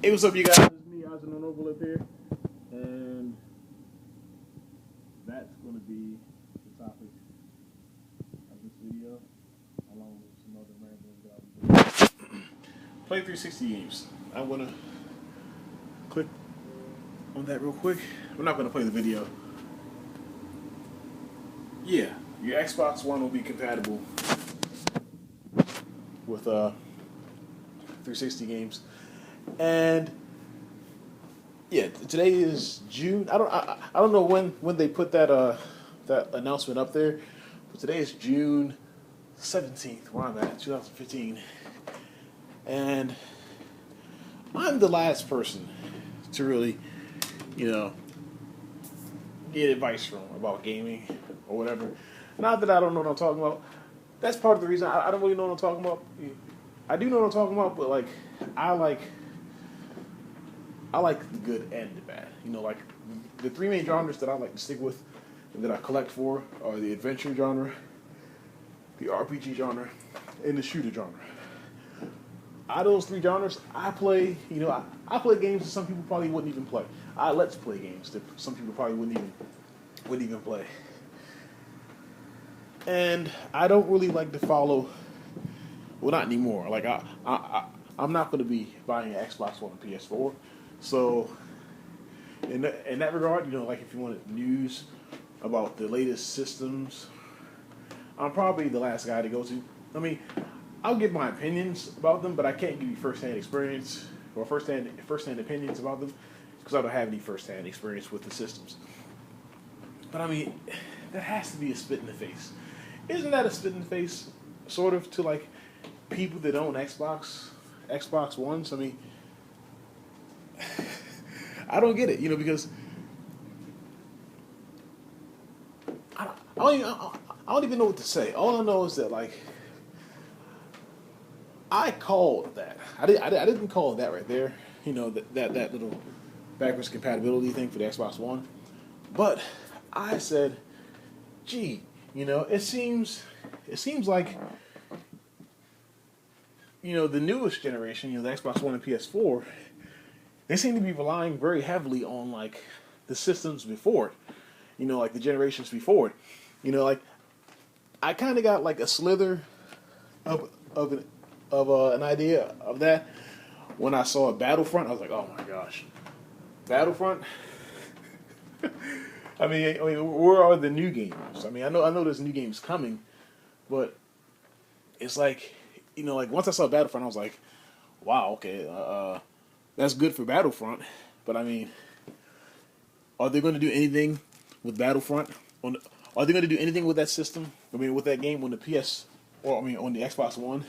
Hey, what's up, you guys? It's me, Osmond Noble up here, and that's going to be the topic of this video, along with some other ramblings that I'll be doing. Play 360 games. I'm going to click on that real quick. We're not going to play the video. Yeah, your Xbox One will be compatible with 360 games, and yeah, today is June. I don't know when they put that announcement up there, but today is June 17th, where I'm at, 2015. And I'm the last person to really, you know, get advice from about gaming or whatever. Not that I don't know what I'm talking about. That's part of the reason I don't really know what I'm talking about. I do know what I'm talking about, but like I like I like the good and the bad. You know, like the three main genres that I like to stick with and that I collect for are the adventure genre, the RPG genre, and the shooter genre. Out of those three genres, I play. I play games that some people probably wouldn't even play. I let's play games that some people probably wouldn't even play. And I don't really like to follow. Well, not anymore. Like I'm not going to be buying an Xbox One and PS4. So in that regard, like if you wanted news about the latest systems, I'm probably the last guy to go to. I mean, I'll give my opinions about them, but I can't give you firsthand experience or firsthand opinions about them because I don't have any firsthand experience with the systems. But I mean, that has to be a spit in the face. Isn't that a spit in the face, sort of, to like people that own Xbox Ones? I mean, I don't get it, because I don't even know what to say. All I know is that like I called that. I didn't call that right there. That little backwards compatibility thing for the Xbox One. But I said, gee, it seems like the newest generation, the Xbox One and PS4, they seem to be relying very heavily on like the systems before it. Like the generations before it. Like I kind of got like a slither of an idea of that when I saw Battlefront. I was like, oh my gosh, Battlefront. I mean, where are the new games? I mean, I know there's new games coming, but it's like, like once I saw Battlefront, I was like, wow, okay, that's good for Battlefront, but I mean, are they going to do anything with Battlefront? Are they going to do anything with that system? I mean, with that game on the on the Xbox One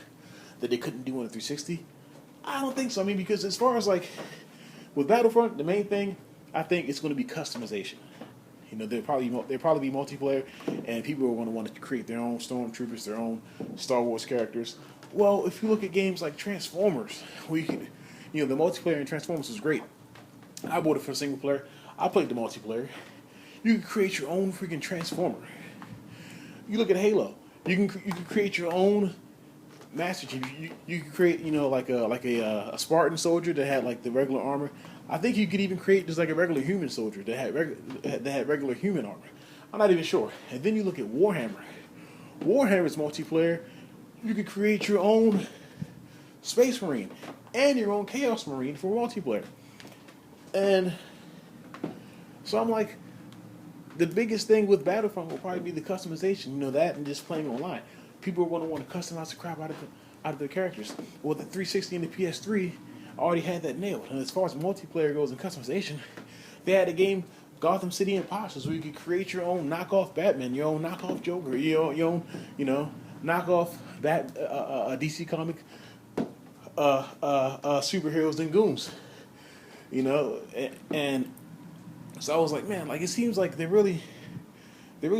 that they couldn't do on the 360? I don't think so. I mean, because as far as like with Battlefront, the main thing I think it's going to be customization. There'll probably be multiplayer, and people are going to want to create their own stormtroopers, their own Star Wars characters. Well, if you look at games like Transformers, the multiplayer in Transformers is great. I bought it for single player. I played the multiplayer. You can create your own freaking Transformer. You look at Halo. You can create your own Master Chief. You can create like a Spartan soldier that had like the regular armor. I think you could even create just like a regular human soldier that had regular human armor. I'm not even sure. And then you look at Warhammer. Warhammer's multiplayer. You could create your own Space Marine and your own Chaos Marine for multiplayer. And so I'm like, the biggest thing with Battlefront will probably be the customization. That and just playing online. People are going to want to customize the crap out of their characters. Well, the 360 and the PS3 already had that nailed. And as far as multiplayer goes and customization, they had a game, Gotham City Imposters, where you could create your own knockoff Batman, your own knockoff Joker, your own knockoff DC comic superheroes and goons. And so I was like, man, like it seems like they really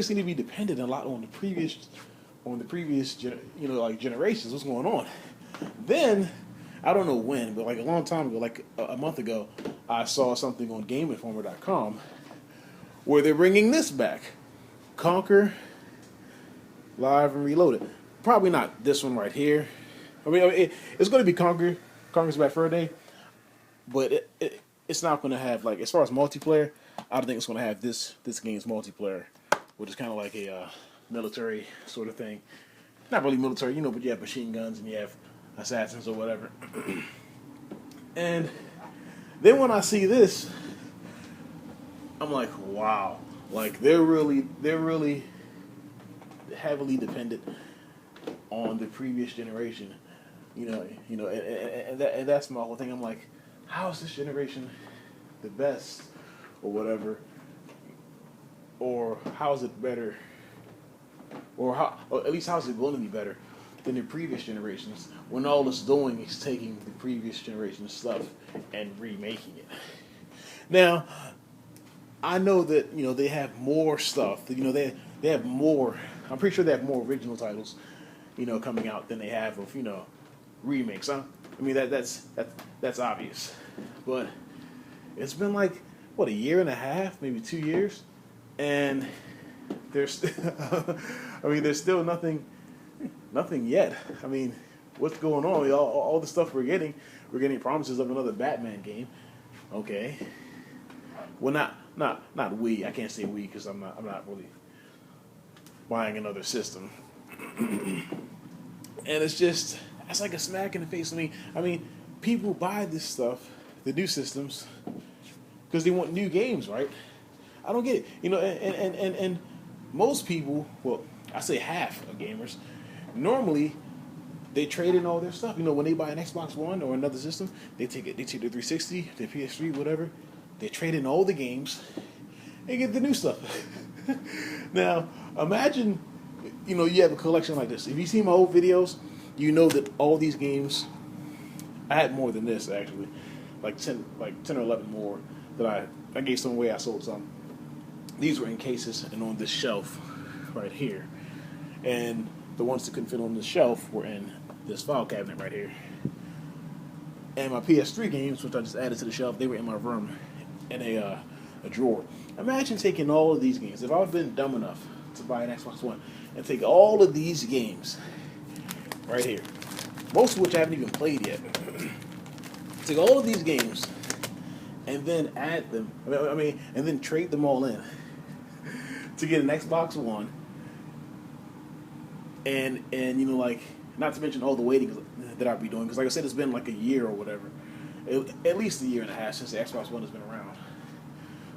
seem to be dependent a lot on the previous like generations. What's going on? Then I don't know when, but like a long time ago, like a month ago, I saw something on GameInformer.com where they're bringing this back, Conquer Live and Reloaded. Probably not this one right here. It's going to be Conquer's Back Fur Day. but it's not going to have, like, as far as multiplayer, I don't think it's going to have this game's multiplayer, which is kind of like a military sort of thing. Not really military, but you have machine guns and you have assassins or whatever. And then when I see this, I'm like, wow, like they're really heavily dependent on the previous generation, and that's my whole thing. I'm like, how is this generation the best, or whatever, or how is it better, or at least how is it going to be better than the previous generations, when all it's doing is taking the previous generation's stuff and remaking it. Now, I know that they have more stuff. They have more. I'm pretty sure they have more original titles, coming out than they have of remakes. Huh? I mean that's obvious, but it's been like what, a year and a half, maybe 2 years, and there's there's still nothing yet. I mean, what's going on? All the stuff we're getting promises of another Batman game. Okay, well not we. I can't say we because I'm not really buying another system. And it's like a smack in the face. I mean, people buy this stuff, the new systems, because they want new games, right? I don't get it. And most people, well, I say half of gamers, normally they trade in all their stuff. When they buy an Xbox One or another system, they take their 360, their PS3, whatever. They trade in all the games and get the new stuff. Now, imagine, you have a collection like this. If you see my old videos, you know that all these games, I had more than this actually, like 10 or 11 more that I gave some away. I sold some. These were in cases and on this shelf right here, and the ones that couldn't fit on the shelf were in this file cabinet right here. And my PS3 games, which I just added to the shelf, they were in my room in a drawer. Imagine taking all of these games. If I've been dumb enough to buy an Xbox One and take all of these games right here, most of which I haven't even played yet, take all of these games and then add them, and then trade them all in to get an Xbox One, and not to mention all the waiting that I'll be doing, because like I said, it's been like a year or whatever, at least a year and a half since the Xbox One has been around.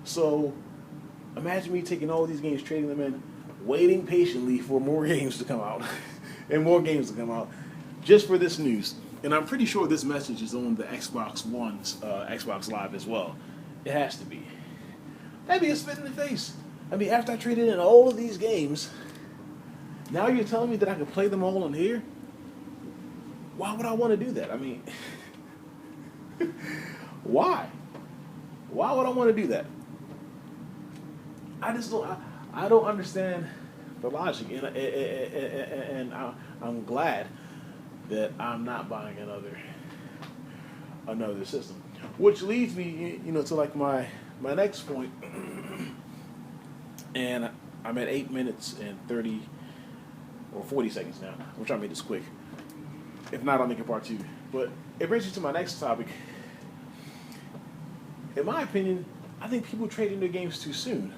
So imagine me taking all these games, trading them in, waiting patiently for more games to come out and more games to come out just for this news. And I'm pretty sure this message is on the Xbox One's Xbox Live as well. It has to be. That'd be a spit in the face. After I traded in all of these games, now you're telling me that I can play them all on here? Why would I want to do that? Why? Why would I want to do that? I just don't. I don't understand the logic, and I'm glad that I'm not buying another system. Which leads me, to like my next point, and I'm at 8 minutes and 30 or 40 seconds now. I'm trying to make this quick. If not, I'll make it part 2. But it brings me to my next topic. In my opinion, I think people trade in their games too soon.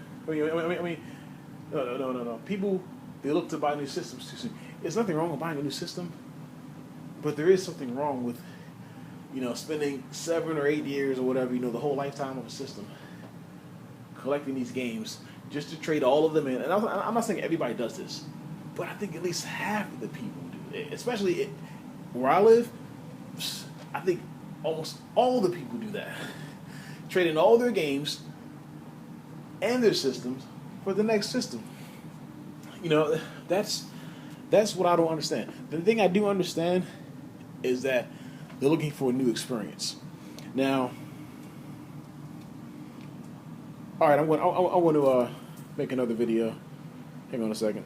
No. People, they look to buy new systems too soon. There's nothing wrong with buying a new system, but there is something wrong with, spending 7 or 8 years or whatever, the whole lifetime of a system, collecting these games just to trade all of them in. And I'm not saying everybody does this, but I think at least half of the people do. Especially where I live, I think almost all the people do that. Trading all their games and their systems for the next system. That's what I don't understand. The thing I do understand is that they're looking for a new experience. Now, all right, I'm going to make another video. Hang on a second.